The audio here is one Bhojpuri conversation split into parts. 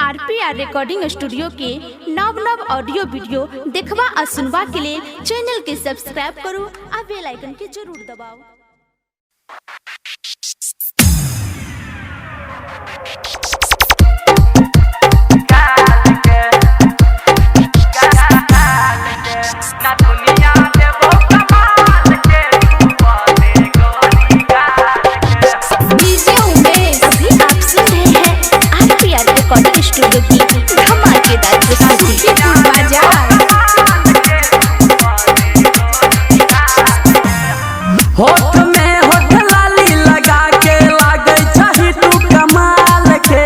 RPR रिकॉर्डिंग स्टूडियो के नव नव ऑडियो वीडियो देखवा और सुनवा के लिए चैनल के सब्सक्राइब करो और बेल आइकन के जरूर दबाओ। रिकॉर्डिंग स्टूडियो की धमाकेदार प्रस्तुति होठ में होठ लाली लगा के लागे छही तू कमाल के।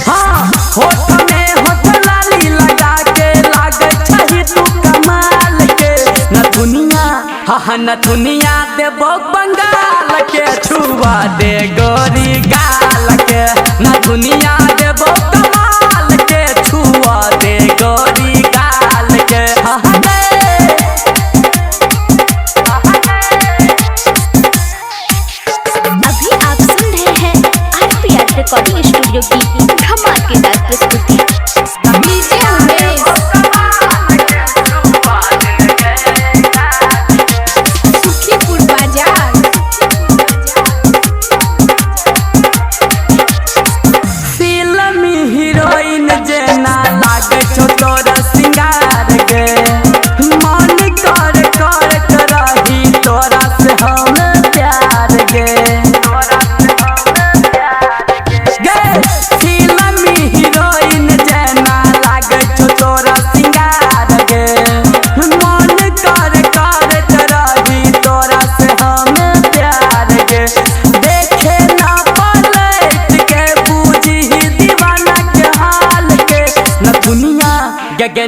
हाँ, होठ में होठ लाली लगा के लागे छही तू कमाल के। न दुनिया हाँ न दुनिया देबो बंगाल के छुआ दे गोरी गाल के। न दुनिया देबो कमाल के छुआ दे गोरी गाल के। अभी आप सुन रहे हैं RPR रिकॉर्डिंग स्टूडियो की धमाकेदार प्रस्तुति।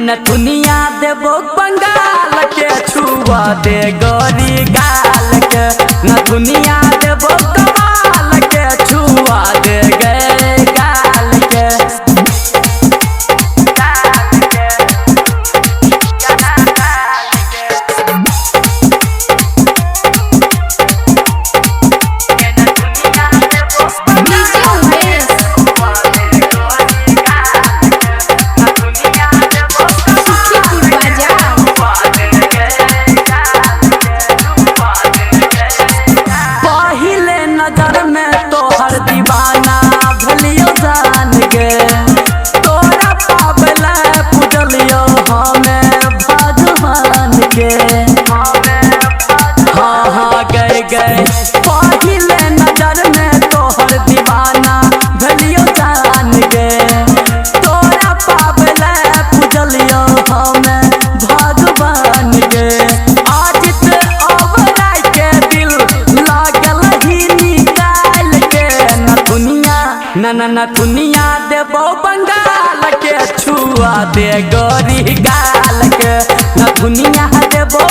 न दुनिया देबो बंगाल के छुआ दे गोरी गाल के। न दुनिया देबो कमाल के छुआ दे गे गाल के। पहिले नजर में तोहर दीवाना भलियो जान गे। तोरा पावले पूजलियो हमें भगवान गे। आजित अवराय के दिल लागल ही निकाल के। न दुनिया न दुनिया देबो बंगाल के छुआ दे गोरी गाल के। न दुनिया देबो